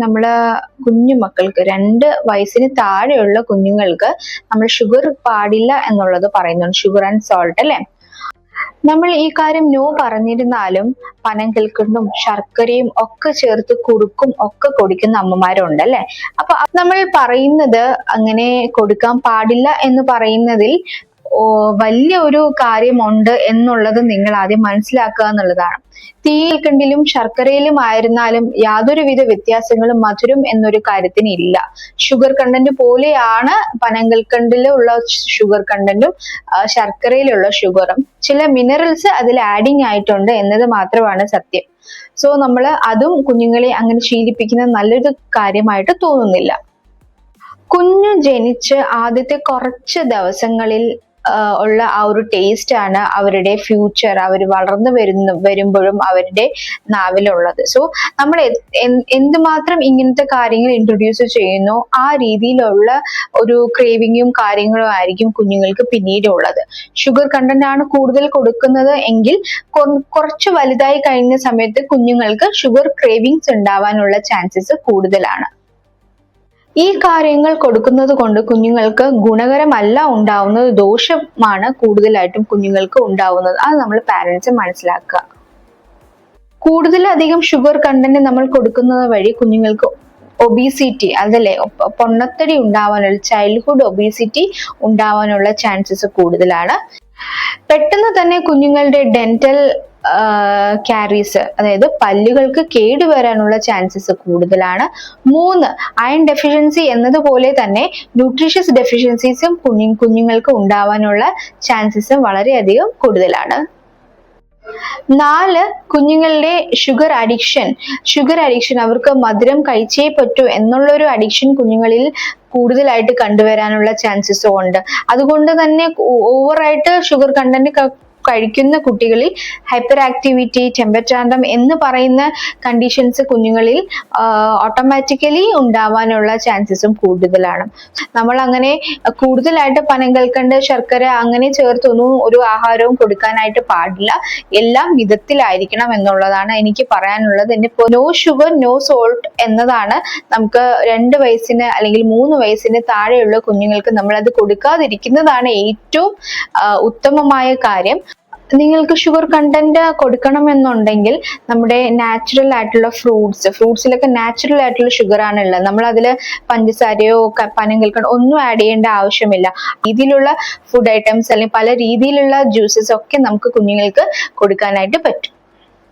നമ്മള് കുഞ്ഞുമക്കൾക്ക് 2 വയസ്സിന് താഴെയുള്ള കുഞ്ഞുങ്ങൾക്ക് നമ്മൾ ഷുഗർ പാടില്ല എന്നുള്ളത് പറയുന്നുണ്ട്. ഷുഗർ ആൻഡ് സോൾട്ട് അല്ലെ. നമ്മൾ ഈ കാര്യം നോ പറഞ്ഞിരുന്നാലും പനങ്കൽക്കണ്ടും ശർക്കരയും ഒക്കെ ചേർത്ത് കുറുക്കും ഒക്കെ കൊടുക്കുന്ന അമ്മമാരുണ്ട് അല്ലെ. അപ്പൊ നമ്മൾ പറയുന്നത് അങ്ങനെ കൊടുക്കാൻ പാടില്ല എന്ന് പറയുന്നതിൽ വലിയ ഒരു കാര്യമുണ്ട് എന്നുള്ളത് നിങ്ങൾ ആദ്യം മനസ്സിലാക്കുക എന്നുള്ളതാണ്. തീക്കണ്ടിലും ശർക്കരയിലും ആയിരുന്നാലും യാതൊരുവിധ വ്യത്യാസങ്ങളും മധുരം എന്നൊരു കാര്യത്തിന് ഇല്ല. ഷുഗർ കണ്ടന്റ് പോലെയാണ് പനങ്കൽക്കണ്ടിലുള്ള ഷുഗർ കണ്ടന്റും ശർക്കരയിലുള്ള ഷുഗറും. ചില മിനറൽസ് അതിൽ ആഡിങ് ആയിട്ടുണ്ട് എന്നത് മാത്രമാണ് സത്യം. സോ നമ്മൾ അതും കുഞ്ഞുങ്ങളെ അങ്ങനെ ശീലിപ്പിക്കുന്നത് നല്ലൊരു കാര്യമായിട്ട് തോന്നുന്നില്ല. കുഞ്ഞു ജനിച്ച് ആദ്യത്തെ കുറച്ച് ദിവസങ്ങളിൽ ഉള്ള ആ ഒരു ടേസ്റ്റ് ആണ് അവരുടെ ഫ്യൂച്ചർ, അവർ വളർന്നു വരുമ്പോഴും അവരുടെ നാവിലുള്ളത്. സോ നമ്മൾ എന്തുമാത്രം ഇങ്ങനത്തെ കാര്യങ്ങൾ ഇൻട്രൊഡ്യൂസ് ചെയ്യുന്നു ആ രീതിയിലുള്ള ഒരു ക്രേവിങ്ങും കാര്യങ്ങളും ആയിരിക്കും കുഞ്ഞുങ്ങൾക്ക് പിന്നീട് ഉള്ളത്. ഷുഗർ കണ്ടന്റ് ആണ് കൂടുതൽ കൊടുക്കുന്നത് എങ്കിൽ കുറച്ച് വലുതായി കഴിഞ്ഞ സമയത്ത് കുഞ്ഞുങ്ങൾക്ക് ഷുഗർ ക്രേവിങ്സ് ഉണ്ടാവാനുള്ള ചാൻസസ് കൂടുതലാണ്. ഈ കാര്യങ്ങൾ കൊടുക്കുന്നത് കൊണ്ട് കുഞ്ഞുങ്ങൾക്ക് ഗുണകരമല്ല ഉണ്ടാവുന്നത്, ദോഷമാണ് കൂടുതലായിട്ടും കുഞ്ഞുങ്ങൾക്ക് ഉണ്ടാവുന്നത്. അത് നമ്മൾ പാരന്റ്സ് മനസ്സിലാക്കുക. കൂടുതലധികം ഷുഗർ കണ്ടന്റ് നമ്മൾ കൊടുക്കുന്നത് വഴി കുഞ്ഞുങ്ങൾക്ക് ഒബീസിറ്റി അതല്ലേ പൊണ്ണത്തടി ഉണ്ടാവാനുള്ള ചൈൽഡ്ഹുഡ് ഒബീസിറ്റി ഉണ്ടാവാനുള്ള ചാൻസസ് കൂടുതലാണ്. പെട്ടെന്ന് തന്നെ കുഞ്ഞുങ്ങളുടെ ഡെന്റൽ കാരീസ് അതായത് പല്ലുകൾക്ക് കേടുവരാനുള്ള ചാൻസസ് കൂടുതലാണ്. 3 അയൺ ഡെഫിഷ്യൻസി എന്നതുപോലെ തന്നെ ന്യൂട്രീഷ്യസ് ഡെഫിഷ്യൻസീസും കുഞ്ഞുങ്ങൾക്ക് ഉണ്ടാവാനുള്ള ചാൻസസും വളരെയധികം കൂടുതലാണ്. 4 കുഞ്ഞുങ്ങളുടെ ഷുഗർ അഡിക്ഷൻ അവർക്ക് മധുരം കഴിച്ചേ പറ്റൂ എന്നുള്ളൊരു അഡിക്ഷൻ കുഞ്ഞുങ്ങളിൽ കൂടുതലായിട്ട് കണ്ടുവരാനുള്ള ചാൻസസും ഉണ്ട്. അതുകൊണ്ട് തന്നെ ഓവറായിട്ട് ഷുഗർ കണ്ടന്റ് കഴിക്കുന്ന കുട്ടികളിൽ ഹൈപ്പർ ആക്ടിവിറ്റി, ടെമ്പർ ടാൻട്രം എന്ന് പറയുന്ന കണ്ടീഷൻസ് കുഞ്ഞുങ്ങളിൽ ഓട്ടോമാറ്റിക്കലി ഉണ്ടാവാനുള്ള ചാൻസസും കൂടുതലാണ്. നമ്മൾ അങ്ങനെ കൂടുതലായിട്ട് പനങ്കൽക്കണ്ട് ശർക്കര അങ്ങനെ ചേർത്തൊന്നും ഒരു ആഹാരവും കൊടുക്കാനായിട്ട് പാടില്ല. എല്ലാം മിതത്തിലായിരിക്കണം എന്നുള്ളതാണ് എനിക്ക് പറയാനുള്ളത്. നോ ഷുഗർ നോ സോൾട്ട് എന്നതാണ് നമുക്ക് 2 വയസ്സിന് അല്ലെങ്കിൽ 3 വയസ്സിന് താഴെയുള്ള കുഞ്ഞുങ്ങൾക്ക് നമ്മൾ അത് കൊടുക്കാതിരിക്കുന്നതാണ് ഏറ്റവും ഉത്തമമായ കാര്യം. നിങ്ങൾക്ക് ഷുഗർ കണ്ടന്റ് കൊടുക്കണമെന്നുണ്ടെങ്കിൽ നമ്മുടെ നാച്ചുറൽ ആയിട്ടുള്ള ഫ്രൂട്ട്സിലൊക്കെ നാച്ചുറൽ ആയിട്ടുള്ള ഷുഗർ ആണ് ഉള്ളത്. നമ്മൾ അതിൽ പഞ്ചസാരയോ പനങ്കൽക്കണ്ടോ ഒന്നും ആഡ് ചെയ്യേണ്ട ആവശ്യമില്ല. രീതിയിലുള്ള ഫുഡ് ഐറ്റംസ് അല്ലെങ്കിൽ പല രീതിയിലുള്ള ജ്യൂസസ് ഒക്കെ നമുക്ക് കുഞ്ഞുങ്ങൾക്ക് കൊടുക്കാനായിട്ട് പറ്റും.